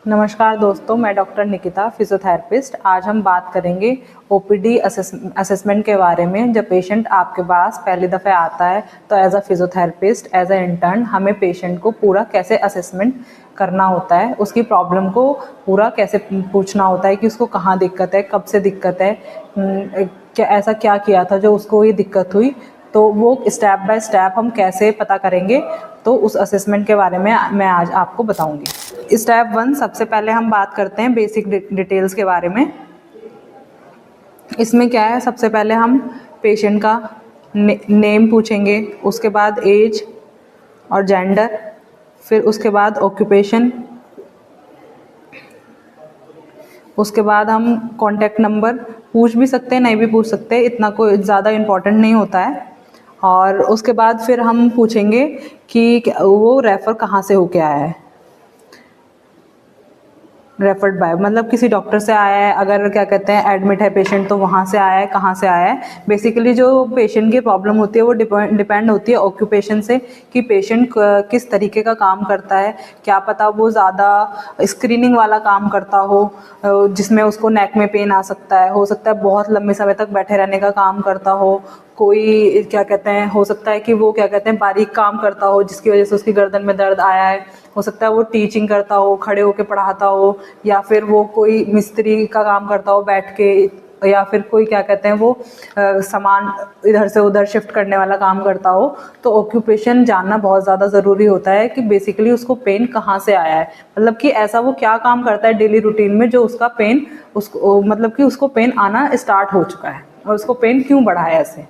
नमस्कार दोस्तों, मैं डॉक्टर निकिता, फिजियोथेरेपिस्ट। आज हम बात करेंगे ओपीडी असेसमेंट के बारे में। जब पेशेंट आपके पास पहली दफ़े आता है तो as a physiotherapist, as a intern, हमें पेशेंट को पूरा कैसे असेसमेंट करना होता है, उसकी प्रॉब्लम को पूरा कैसे पूछना होता है कि उसको कहाँ दिक्कत है, कब से दिक्कत है, क्या ऐसा क्या किया था जो उसको ये दिक्कत हुई। तो वो स्टेप बाय स्टेप हम कैसे पता करेंगे, तो उस असेसमेंट के बारे में मैं आज आपको बताऊंगी। स्टेप 1, सबसे पहले हम बात करते हैं बेसिक डिटेल्स के बारे में। इसमें क्या है, सबसे पहले हम पेशेंट का नेम पूछेंगे, उसके बाद एज और जेंडर, फिर उसके बाद ऑक्यूपेशन, उसके बाद हम कॉन्टैक्ट नंबर पूछ भी सकते हैं, नहीं भी पूछ सकते, इतना कोई ज़्यादा इम्पोर्टेंट नहीं होता है। और उसके बाद फिर हम पूछेंगे कि वो रेफ़र कहाँ से होके आया है। रेफर्ड बाय मतलब किसी डॉक्टर से आया है, अगर क्या कहते हैं एडमिट है पेशेंट तो वहाँ से आया है, कहाँ से आया है। बेसिकली जो पेशेंट की प्रॉब्लम होती है वो डिपेंड होती है ऑक्यूपेशन से, कि पेशेंट किस तरीके का काम करता है। क्या पता वो ज़्यादा स्क्रीनिंग वाला काम करता हो, जिसमें उसको नेक में पेन आ सकता है, हो सकता है बहुत लंबे समय तक बैठे रहने का काम करता हो। कोई क्या कहते हैं, हो सकता है कि वो क्या कहते हैं बारीक काम करता हो जिसकी वजह से उसकी गर्दन में दर्द आया है। हो सकता है वो टीचिंग करता हो, खड़े होकर पढ़ाता हो, या फिर वो कोई मिस्त्री का काम करता हो बैठ के, या फिर कोई क्या कहते हैं वो सामान इधर से उधर शिफ्ट करने वाला काम करता हो। तो ऑक्यूपेशन जानना बहुत ज़्यादा ज़रूरी होता है कि बेसिकली उसको पेन कहाँ से आया है, मतलब कि ऐसा वो क्या काम करता है डेली रूटीन में जो उसका पेन उसको मतलब कि उसको पेन आना स्टार्ट हो चुका है और उसको पेन क्यों बढ़ा है ऐसे।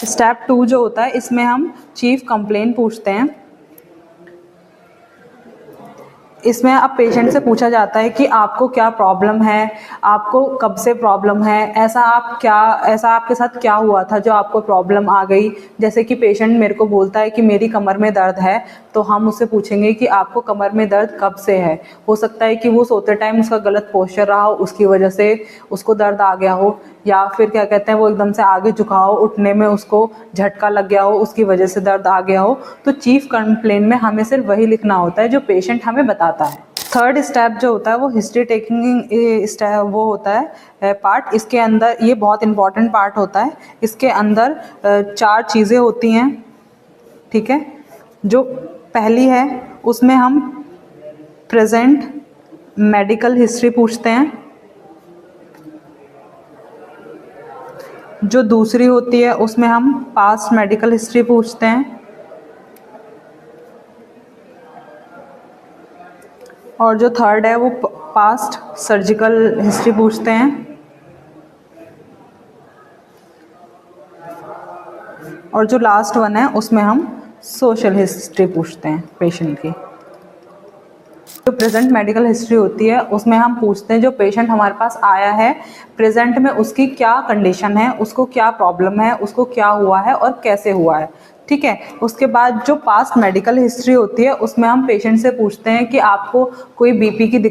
स्टेप 2 जो होता है, इसमें हम चीफ कंप्लेन पूछते हैं। इसमें अब पेशेंट से पूछा जाता है कि आपको क्या प्रॉब्लम है, आपको कब से प्रॉब्लम है, ऐसा आपके साथ क्या हुआ था जो आपको प्रॉब्लम आ गई। जैसे कि पेशेंट मेरे को बोलता है कि मेरी कमर में दर्द है, तो हम उससे पूछेंगे कि आपको कमर में दर्द कब से है। हो सकता है कि वो सोते टाइम उसका गलत पोस्चर रहा हो, उसकी वजह से उसको दर्द आ गया हो, या फिर क्या कहते हैं वो एकदम से आगे झुका हो, उठने में उसको झटका लग गया हो, उसकी वजह से दर्द आ गया हो। तो चीफ कंप्लेन में हमें सिर्फ वही लिखना होता है जो पेशेंट हमें बताता है। थर्ड स्टेप जो होता है वो हिस्ट्री टेकिंग स्टेप वो होता है पार्ट। इसके अंदर ये बहुत इंपॉर्टेंट पार्ट होता है। इसके अंदर 4 चीज़ें होती हैं, ठीक है। जो पहली है उसमें हम प्रेजेंट मेडिकल हिस्ट्री पूछते हैं। जो दूसरी होती है उसमें हम पास्ट मेडिकल हिस्ट्री पूछते हैं। और जो थर्ड है वो पास्ट सर्जिकल हिस्ट्री पूछते हैं। और जो लास्ट वन है उसमें हम सोशल हिस्ट्री पूछते हैं पेशेंट की। जो प्रेजेंट मेडिकल हिस्ट्री होती है उसमें हम पूछते हैं जो पेशेंट हमारे पास आया है, प्रेजेंट में उसकी क्या कंडीशन है, उसको क्या प्रॉब्लम है, उसको क्या हुआ है और कैसे हुआ है, ठीक है। उसके बाद जो पास्ट मेडिकल हिस्ट्री होती है उसमें हम पेशेंट से पूछते हैं कि आपको कोई बीपी की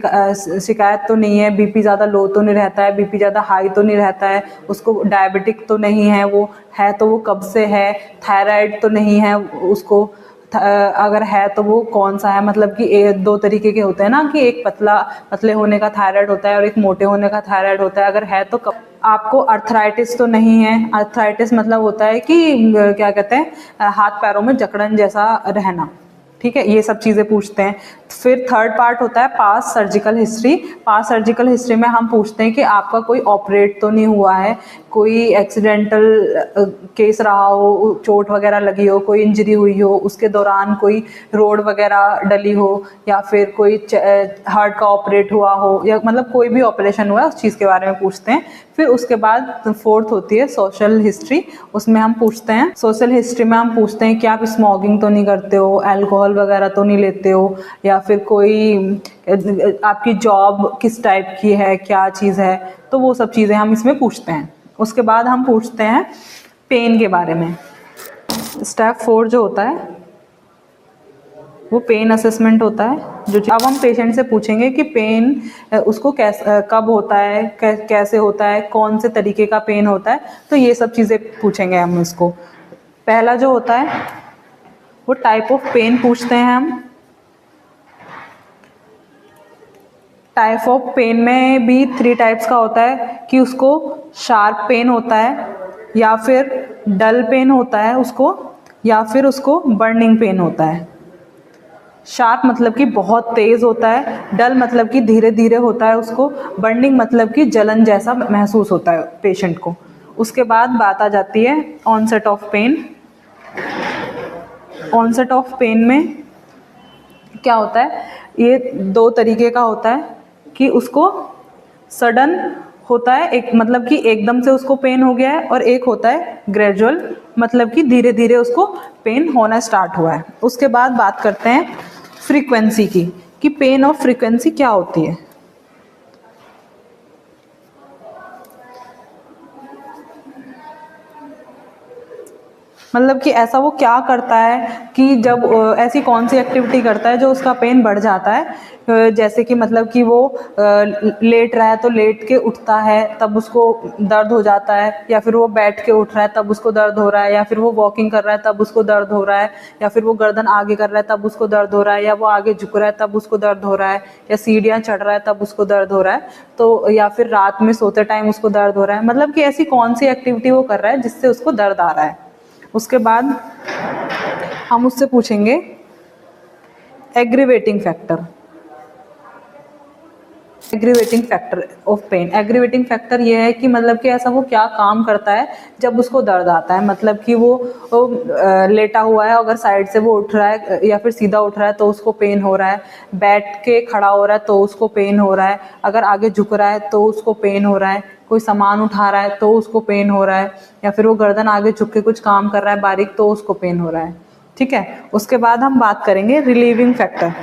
शिकायत तो नहीं है, बीपी ज़्यादा लो तो नहीं रहता है, बीपी ज़्यादा हाई तो नहीं रहता है, उसको डायबिटिक तो नहीं है, वो है तो वो कब से है, थायराइड तो नहीं है उसको, अगर है तो वो कौन सा है। मतलब कि 2 तरीके के होते हैं ना, कि एक पतले होने का थायराइड होता है और एक मोटे होने का थायराइड होता है। अगर है तो कब, आपको अर्थराइटिस तो नहीं है। अर्थराइटिस मतलब होता है कि क्या कहते हैं हाथ पैरों में जकड़न जैसा रहना, ठीक है। ये सब चीज़ें पूछते हैं। फिर थर्ड पार्ट होता है past surgical history. Past surgical history में हम पूछते हैं कि आपका कोई ऑपरेट तो नहीं हुआ है, कोई एक्सीडेंटल केस रहा हो, चोट वगैरह लगी हो, कोई इंजरी हुई हो, उसके दौरान कोई रोड वगैरह डली हो, या फिर कोई हार्ट का ऑपरेट हुआ हो, या मतलब कोई भी ऑपरेशन हुआ है उस चीज़ के बारे में पूछते हैं। फिर उसके बाद फोर्थ होती है सोशल हिस्ट्री। उसमें हम पूछते हैं, सोशल हिस्ट्री में हम पूछते हैं कि आप स्मोकिंग तो नहीं करते हो, अल्कोहल वगैरह तो नहीं लेते हो, या फिर कोई आपकी जॉब किस टाइप की है, क्या चीज़ है। तो वो सब चीज़ें हम इसमें पूछते हैं। उसके बाद हम पूछते हैं पेन के बारे में। स्टेप 4 जो होता है वो पेन असेसमेंट होता है। जो अब हम पेशेंट से पूछेंगे कि पेन उसको कब होता है, कैसे होता है, कौन से तरीके का पेन होता है। तो ये सब चीज़ें पूछेंगे हम इसको। पहला जो होता है वो टाइप ऑफ पेन पूछते हैं हम। टाइप ऑफ पेन में भी 3 टाइप्स का होता है कि उसको शार्प पेन होता है, या फिर डल पेन होता है उसको, या फिर उसको बर्निंग पेन होता है। शार्प मतलब कि बहुत तेज़ होता है, डल मतलब कि धीरे धीरे होता है उसको, बर्निंग मतलब कि जलन जैसा महसूस होता है पेशेंट को। उसके बाद बात आ जाती है onset of pain. Onset of pain में क्या होता है, ये 2 तरीके का होता है कि उसको सडन होता है, एक मतलब कि एकदम से उसको पेन हो गया है, और एक होता है ग्रेजुअल मतलब कि धीरे धीरे उसको पेन होना स्टार्ट हुआ है। उसके बाद बात करते हैं फ्रीक्वेंसी की, कि पेन और फ्रीक्वेंसी क्या होती है। मतलब कि ऐसा वो क्या करता है कि जब ऐसी कौन सी एक्टिविटी करता है जो उसका पेन बढ़ जाता है। जैसे कि मतलब कि वो लेट रहा है तो लेट के उठता है तब उसको दर्द हो जाता है, या फिर वो बैठ के उठ रहा है तब उसको दर्द हो रहा है, या फिर वो वॉकिंग कर रहा है तब उसको दर्द हो रहा है, या फिर वो गर्दन आगे कर रहा है तब उसको दर्द हो रहा है, या वो आगे झुक रहा है तब उसको दर्द हो रहा है, या सीढ़ियाँ चढ़ रहा है तब उसको दर्द हो रहा है, तो या फिर रात में सोते टाइम उसको दर्द हो रहा है। मतलब कि ऐसी कौन सी एक्टिविटी वो कर रहा है जिससे उसको दर्द आ रहा है। उसके बाद हम उससे पूछेंगे aggravating factor. Aggravating factor of pain, aggravating factor ये है कि मतलब कि ऐसा वो क्या काम करता है जब उसको दर्द आता है। मतलब कि वो लेटा हुआ है, अगर साइड से वो उठ रहा है या फिर सीधा उठ रहा है तो उसको पेन हो रहा है, बैठ के खड़ा हो रहा है तो उसको पेन हो रहा है, अगर आगे झुक रहा है तो उसको पेन हो रहा है, कोई सामान उठा रहा है तो उसको पेन हो रहा है, या फिर वो गर्दन आगे झुक के कुछ काम कर रहा है बारीक तो उसको पेन हो रहा है। ठीक है, उसके बाद हम बात करेंगे रिलीविंग फैक्टर।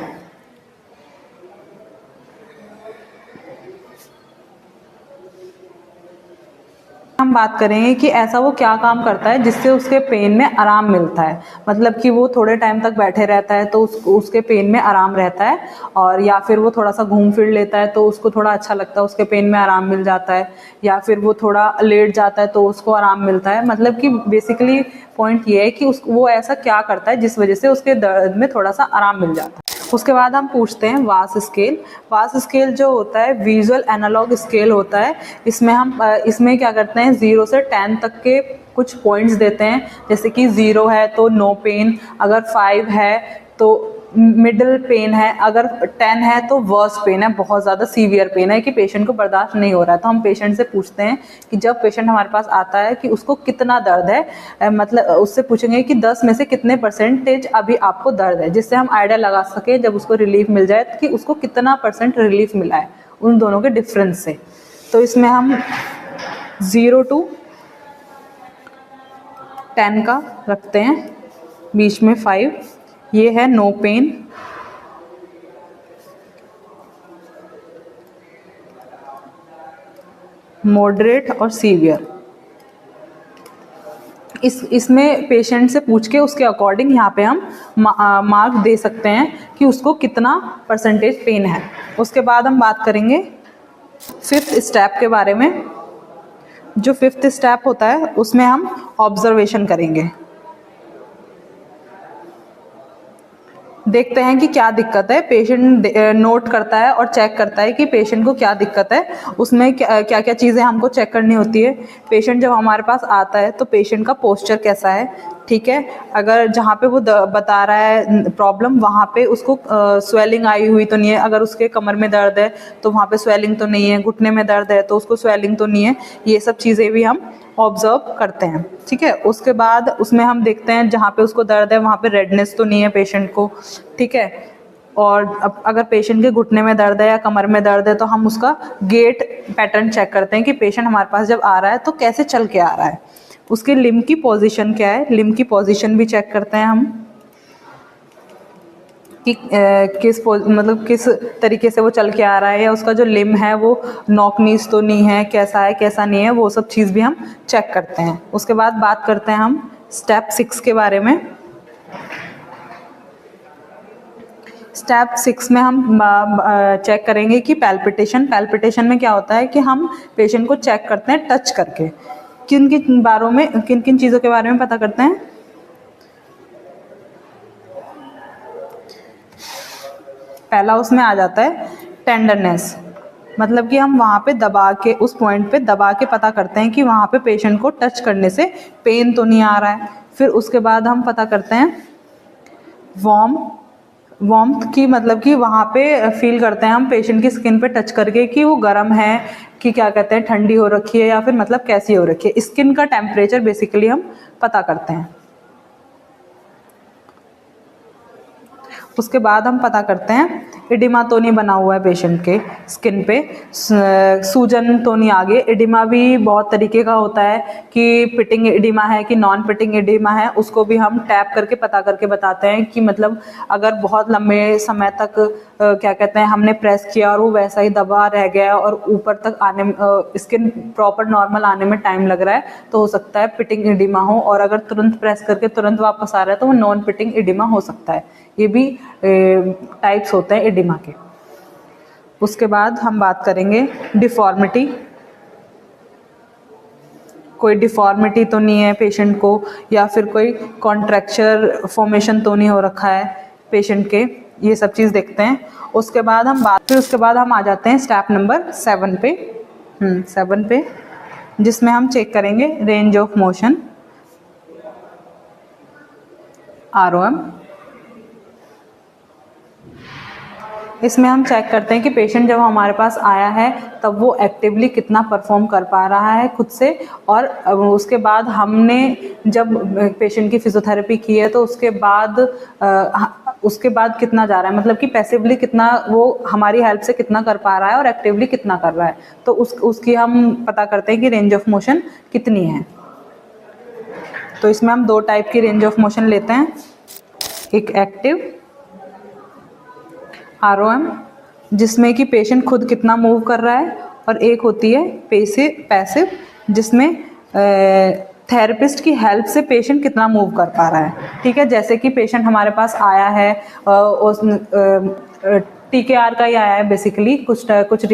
हम बात करेंगे कि ऐसा वो क्या काम करता है जिससे उसके पेन में आराम मिलता है। मतलब कि वो थोड़े टाइम तक बैठे रहता है तो उसके पेन में आराम रहता है, और या फिर वो थोड़ा सा घूम फिर लेता है तो उसको थोड़ा अच्छा लगता है, उसके पेन में आराम मिल जाता है, या फिर वो थोड़ा लेट जाता है तो उसको आराम मिलता है। मतलब कि बेसिकली पॉइंट ये है कि वो ऐसा क्या करता है जिस वजह से उसके दर्द में थोड़ा सा आराम मिल जाता है। उसके बाद हम पूछते हैं वास स्केल। वास स्केल जो होता है विजुअल एनालॉग स्केल होता है। इसमें हम इसमें क्या करते हैं 0 से 10 तक के कुछ पॉइंट्स देते हैं। जैसे कि 0 है तो नो पेन, अगर 5 है तो मिडिल पेन है, अगर 10 है तो वर्स पेन है, बहुत ज़्यादा सीवियर पेन है कि पेशेंट को बर्दाश्त नहीं हो रहा है। तो हम पेशेंट से पूछते हैं कि जब पेशेंट हमारे पास आता है कि उसको कितना दर्द है, मतलब उससे पूछेंगे कि 10 में से कितने परसेंटेज अभी आपको दर्द है, जिससे हम आइडिया लगा सकें जब उसको रिलीफ मिल जाए कि उसको कितना % रिलीफ मिला है उन दोनों के डिफरेंस से। तो इसमें हम 0 to 10 का रखते हैं, बीच में 5, ये है नो पेन, मॉडरेट और सीवियर। इसमें पेशेंट से पूछ के उसके अकॉर्डिंग यहाँ पे हम मार्क दे सकते हैं कि उसको कितना % पेन है। उसके बाद हम बात करेंगे 5th स्टेप के बारे में। जो 5th स्टेप होता है उसमें हम ऑब्जर्वेशन करेंगे, देखते हैं कि क्या दिक्कत है। पेशेंट नोट करता है और चेक करता है कि पेशेंट को क्या दिक्कत है। उसमें क्या क्या चीज़ें हमको चेक करनी होती है। पेशेंट जब हमारे पास आता है तो पेशेंट का पोस्चर कैसा है, ठीक है। अगर जहाँ पे वो बता रहा है प्रॉब्लम वहाँ पे उसको स्वेलिंग आई हुई तो नहीं है, अगर उसके कमर में दर्द है तो वहाँ पे स्वेलिंग तो नहीं है, घुटने में दर्द है तो उसको स्वेलिंग तो नहीं है। ये सब चीज़ें भी हम ऑब्जर्व करते हैं, ठीक है। उसके बाद उसमें हम देखते हैं जहाँ पे उसको दर्द है वहाँ पे रेडनेस तो नहीं है पेशेंट को, ठीक है। और अब अगर पेशेंट के घुटने में दर्द है या कमर में दर्द है तो हम उसका गेट पैटर्न चेक करते हैं कि पेशेंट हमारे पास जब आ रहा है तो कैसे चल के आ रहा है। उसके लिम्ब की पोजीशन क्या है, लिम्ब की पोजीशन भी चेक करते हैं हम कि मतलब किस तरीके से वो चल के आ रहा है, या उसका जो लिम्ब है वो नॉक नीज तो नहीं है, कैसा है कैसा नहीं है, वो सब चीज़ भी हम चेक करते हैं। उसके बाद बात करते हैं हम स्टेप 6 के बारे में। स्टेप 6 में हम चेक करेंगे कि पैल्पिटेशन में क्या होता है कि हम पेशेंट को चेक करते हैं टच करके। किन किन चीज़ों के बारे में पता करते हैं। पहला उसमें आ जाता है टेंडरनेस, मतलब कि हम वहाँ पे दबा के, उस पॉइंट पे दबा के पता करते हैं कि वहाँ पे पेशेंट को टच करने से पेन तो नहीं आ रहा है। फिर उसके बाद हम पता करते हैं वार्मथ की, मतलब कि वहाँ पे फील करते हैं हम पेशेंट की स्किन पे टच करके कि वो गर्म है कि क्या कहते हैं ठंडी हो रखी है या फिर मतलब कैसी हो रखी है। स्किन का टेम्परेचर बेसिकली हम पता करते हैं। उसके बाद हम पता करते हैं एडिमा तो नहीं बना हुआ है पेशेंट के स्किन पे, सूजन तो नहीं आ गई। एडिमा भी बहुत तरीके का होता है कि पिटिंग एडिमा है कि नॉन पिटिंग एडिमा है, उसको भी हम टैप करके पता करके बताते हैं कि मतलब अगर बहुत लंबे समय तक क्या कहते हैं हमने प्रेस किया और वो वैसा ही दबा रह गया और ऊपर तक आने स्किन प्रॉपर नॉर्मल आने में टाइम लग रहा है तो हो सकता है पिटिंग एडिमा हो, और अगर तुरंत प्रेस करके तुरंत वापस आ रहा है तो वो नॉन पिटिंग एडिमा हो सकता है। ये भी टाइप्स होते हैं एडिमा के। उसके बाद हम बात करेंगे डिफॉर्मिटी। कोई डिफॉर्मिटी तो नहीं है पेशेंट को, या फिर कोई कॉन्ट्रैक्चर फॉर्मेशन तो नहीं हो रखा है पेशेंट के, ये सब चीज़ देखते हैं। उसके बाद हम आ जाते हैं स्टेप नंबर 7 पे, 7 पे, जिसमें हम चेक करेंगे रेंज ऑफ मोशन, ROM। इसमें हम चेक करते हैं कि पेशेंट जब हमारे पास आया है तब वो एक्टिवली कितना परफॉर्म कर पा रहा है खुद से, और उसके बाद हमने जब पेशेंट की फिजियोथेरेपी की है तो उसके बाद कितना जा रहा है, मतलब कि पैसिवली कितना वो हमारी हेल्प से कितना कर पा रहा है और एक्टिवली कितना कर रहा है, तो उसकी हम पता करते हैं कि रेंज ऑफ मोशन कितनी है। तो इसमें हम 2 टाइप की रेंज ऑफ मोशन लेते हैं, एक एक्टिव ROM जिसमें कि पेशेंट खुद कितना मूव कर रहा है, और एक होती है पैसिव जिसमें थेरेपिस्ट की हेल्प से पेशेंट कितना मूव कर पा रहा है। ठीक है, जैसे कि पेशेंट हमारे पास आया है TKR का ही आया है बेसिकली, कुछ कुछ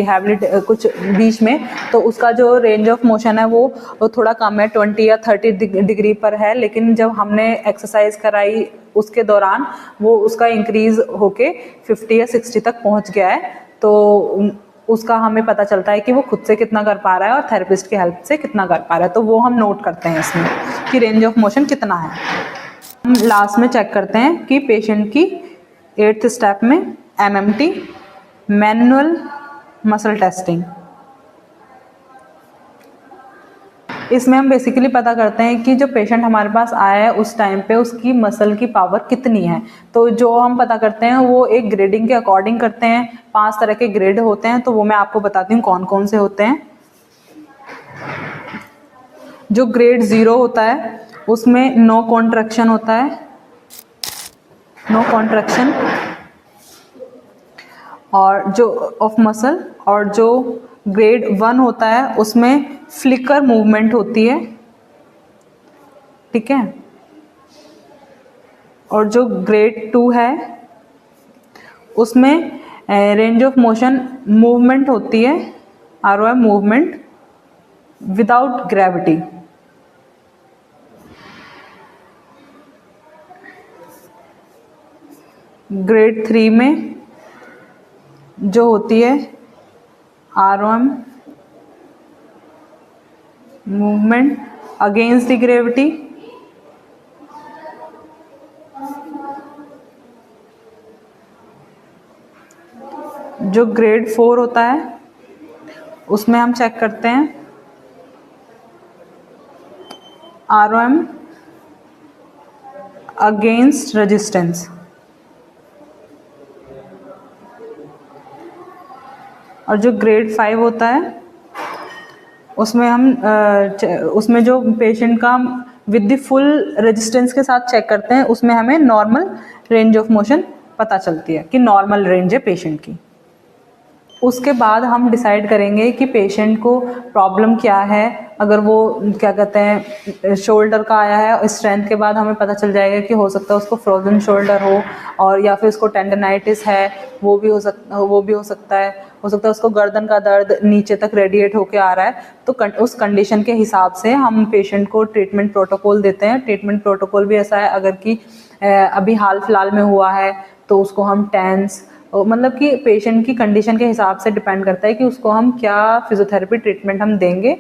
बीच में, तो उसका जो रेंज ऑफ मोशन है वो थोड़ा कम है, 20 या 30 डिग्री पर है, लेकिन जब हमने एक्सरसाइज कराई उसके दौरान वो उसका इंक्रीज होके 50 या 60 तक पहुंच गया है। तो उसका हमें पता चलता है कि वो खुद से कितना कर पा रहा है और थेरेपिस्ट की हेल्प से कितना कर पा रहा है, तो वो हम नोट करते हैं इसमें कि रेंज ऑफ मोशन कितना है। हम लास्ट में चेक करते हैं कि पेशेंट की 8th स्टेप में MMT, मैनुअल मसल टेस्टिंग। इसमें हम बेसिकली पता करते हैं कि जो पेशेंट हमारे पास आया है उस टाइम पे उसकी मसल की पावर कितनी है। तो जो हम पता करते हैं वो एक ग्रेडिंग के अकॉर्डिंग करते हैं। 5 तरह के ग्रेड होते हैं, तो वो मैं आपको बताती हूँ कौन कौन से होते हैं। जो ग्रेड 0 होता है उसमें नो कॉन्ट्रैक्शन होता है, नो कॉन्ट्रैक्शन और जो ऑफ मसल, और जो ग्रेड 1 होता है उसमें फ्लिकर मूवमेंट होती है। ठीक है, और जो ग्रेड 2 है उसमें रेंज ऑफ मोशन मूवमेंट होती है, ROM movement without gravity. Grade 3 में जो होती है ROM movement against the gravity. जो ग्रेड 4 होता है उसमें हम चेक करते हैं ROM अगेंस्ट रेजिस्टेंस। और जो ग्रेड 5 होता है उसमें जो पेशेंट का विद द फुल रेजिस्टेंस के साथ चेक करते हैं, उसमें हमें नॉर्मल रेंज ऑफ मोशन पता चलती है कि नॉर्मल रेंज है पेशेंट की। उसके बाद हम डिसाइड करेंगे कि पेशेंट को प्रॉब्लम क्या है। अगर वो क्या कहते हैं शोल्डर का आया है, स्ट्रेंथ के बाद हमें पता चल जाएगा कि हो सकता है उसको फ्रोजन शोल्डर हो, और या फिर उसको टेंडनाइटिस है, वो भी हो सकता है उसको गर्दन का दर्द नीचे तक रेडिएट होके आ रहा है। तो उस कंडीशन के हिसाब से हम पेशेंट को ट्रीटमेंट प्रोटोकॉल देते हैं। ट्रीटमेंट प्रोटोकॉल भी ऐसा है, अगर कि अभी हाल फिलहाल में हुआ है तो उसको हम टेंस मतलब कि पेशेंट की कंडीशन के हिसाब से डिपेंड करता है कि उसको हम क्या फिजियोथेरेपी ट्रीटमेंट हम देंगे,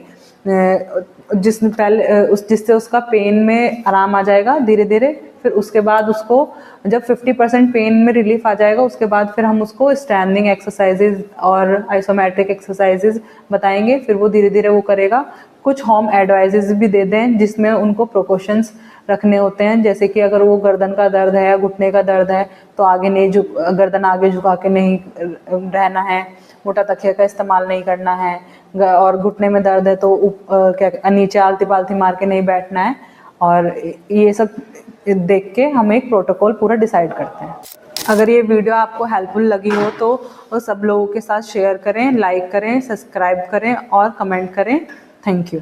जिससे उसका पेन में आराम आ जाएगा धीरे धीरे। फिर उसके बाद उसको जब 50% पेन में रिलीफ आ जाएगा उसके बाद फिर हम उसको स्टैंडिंग एक्सरसाइजेज और आइसोमेट्रिक एक्सरसाइजेज बताएंगे, फिर वो धीरे धीरे वो करेगा। कुछ होम एडवाइजेज भी दे दें जिसमें उनको प्रिकॉशंस रखने होते हैं, जैसे कि अगर वो गर्दन का दर्द है या घुटने का दर्द है तो आगे नहीं गर्दन आगे झुका के नहीं रहना है, मोटा तकिया का इस्तेमाल नहीं करना है, और घुटने में दर्द है तो क्या नीचे आलती पालती मार के नहीं बैठना है। और ये सब देख के हम एक प्रोटोकॉल पूरा डिसाइड करते हैं। अगर ये वीडियो आपको हेल्पफुल लगी हो तो सब लोगों के साथ शेयर करें, लाइक करें, सब्सक्राइब करें और कमेंट करें। Thank you.